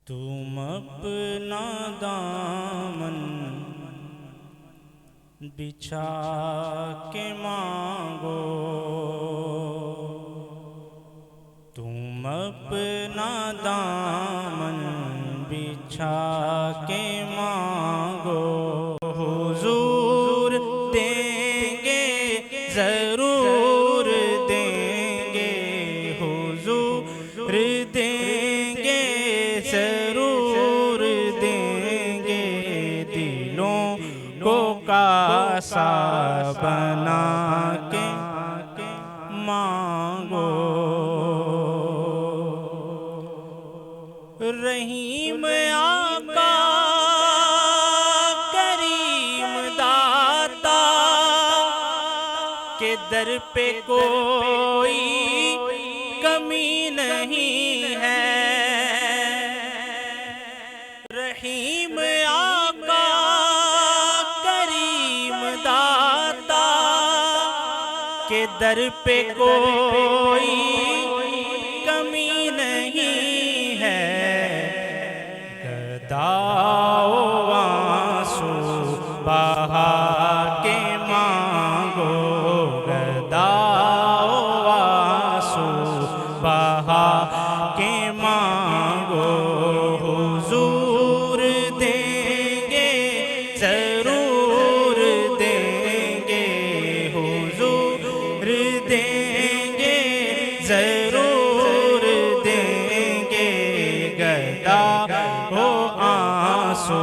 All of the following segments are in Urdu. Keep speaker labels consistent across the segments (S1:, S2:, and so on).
S1: تم اپنا دامن بچھا کے مانگو، تم اپنا دامن بچھا کے مانگو، حضور دیں گے ضرور دیں گے، حضور دیں گے ضرور دیں گے، دلوں کو کاسا بنا کے مانگو، رحیم آقا کریم داتا کے در پہ کوئی کمی نہیں ہے، رحیم آقا کریم داتا کے در پہ کوئی کمی نہیں ہے، گداؤ آنسو بہا کے مانگو، گداؤ آنسو بہا کے مانگو، حضور دیں گے ضرور دیں گے، حضور دیں گے ضرور دیں گے، گداؤ آنسو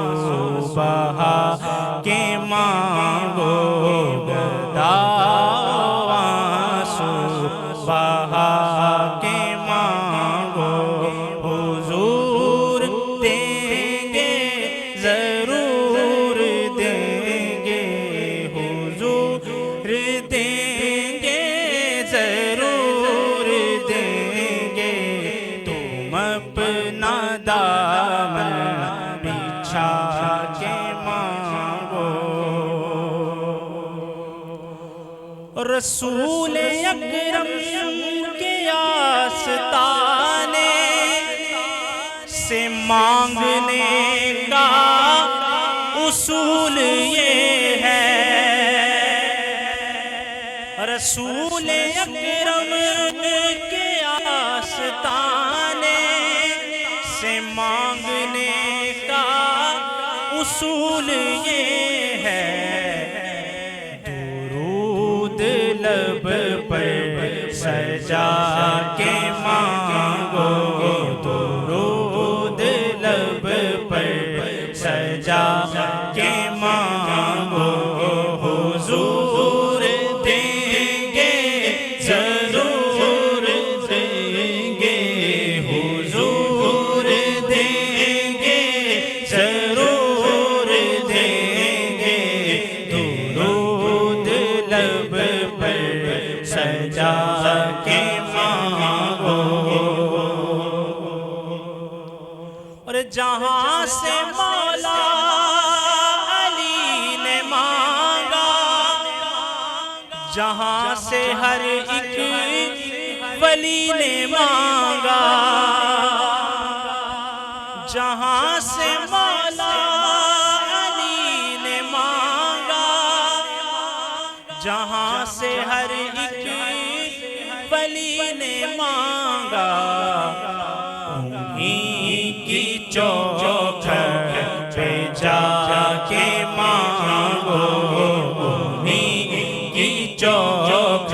S1: بہا کے مانگو، گداؤ آنسو بہا کے مانگو، حضور دیں گے ضرور دیں گے، حضور دیں گے ضرور دیں گے، تم اپنا دامن بچھا کے مانگو، رسول اکرم کے آستانے سے مانگنے کا اصول یہ ہے، رسول اکرم کے آستانے سے مانگنے کا اصول یہ ہے، درود لب پر سجا کے مانگو، درود لب پر سجا کے مانگو، حضور دیں گے ضرور دیں گے، حضور دیں گے ضرور دیں گے، درود لب پر سجا کے مانگو، اور جہاں سے مولا علی نے مانگا، جہاں سے ہر ایک ولی نے مانگا، جہاں سے مولا علی نے مانگا، جہاں سے ہر ایک ولی نے مانگا، انہی کی چوکھٹ پہ جا کے مانگو، انہی کی چوکھٹ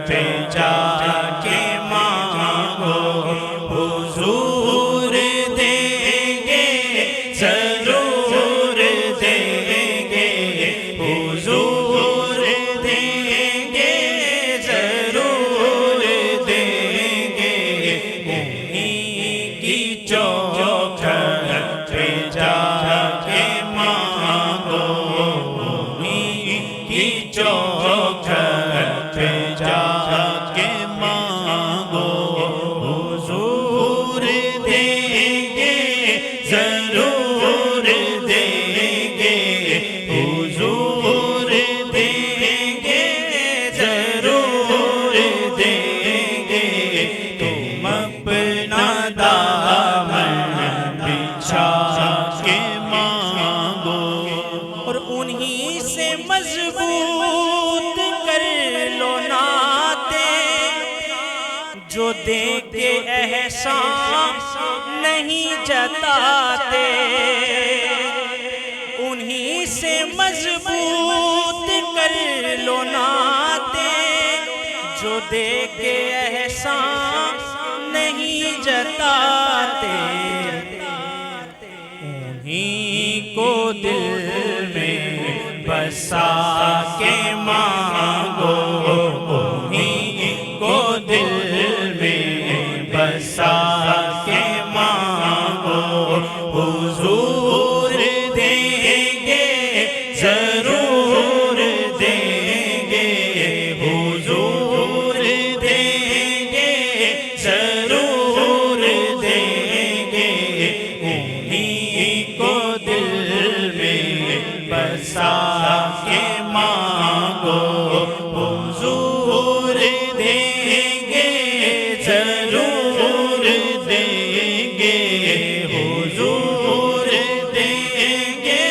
S1: پہ جا کے مانگو، حضور دیں گے ضرور دیں گے، حضور دیں گے ضرور دیں گے، انہی کی چوکھٹ پہ جا کے مانگو، انہی کی چوکھٹ پہ جا کے مانگو، حضور دیں گے ضرور دیں گے، حضور دیں گے ضرور دیں گے، تم اپنا دامن
S2: مضبوط کر لو ناتے، جو دے کے احسان نہیں جتاتے، انہی سے مضبوط کر لو ناتے، جو دے کے احسان نہیں جتاتے، انہی کو دل میں بسا کے مانگو، انہی کو دل میں بسا کے مانگو، حضور دیں گے ضرور دیں گے، حضور دیں گے ضرور دیں گے، انہی کو دل میں بسا کے مانگو، حضور دیں گے ضرور دیں گے، حضور دیں گے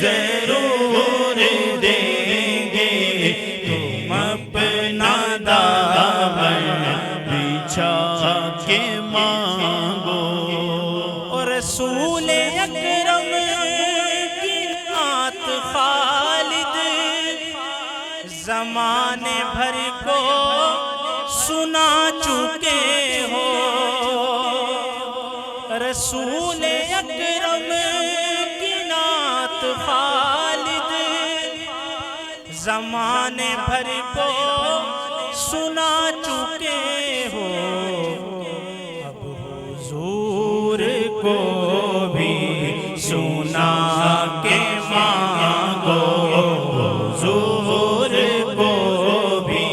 S2: ضرور دیں گے، تم اپنا دامن بچھا کے مانگو، اور رسول اکرم کی نعت خالد زمانے بھر کو سنا چکے ہو، رسول اکرم کی نعت خالد زمانے بھر کو سنا چکے ہو، اب حضور کو بھی سنا کے مانگو، حضور کو بھی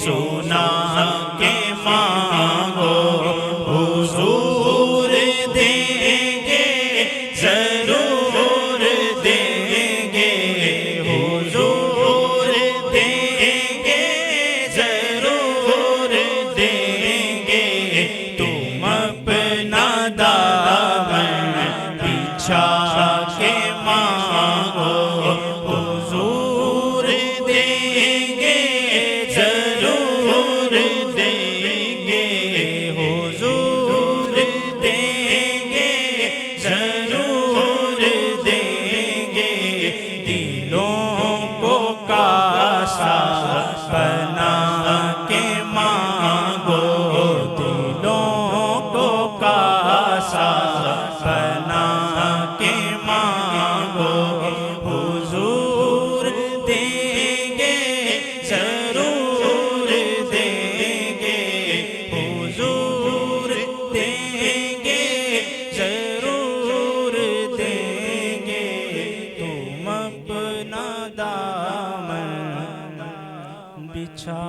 S2: سنا کے مانگو، حضور دیں گے ضرور دیں گے، حضور دیں گے ضرور دیں گے، تم اپنا دامن بچھا کے مانگو، حضور دیں گے ضرور دیں گے، حضور دیں گے ضرور دیں گے، دلوں کو کاسا بنا کے مانگو، دلوں کو کاسا بنا کے مانگو، حضور دیں گے ضرور دیں گے، حضور دیں گے ضرور دیں گے، تم اپنا دامن بچھا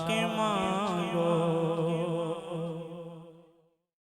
S2: کے مانگو۔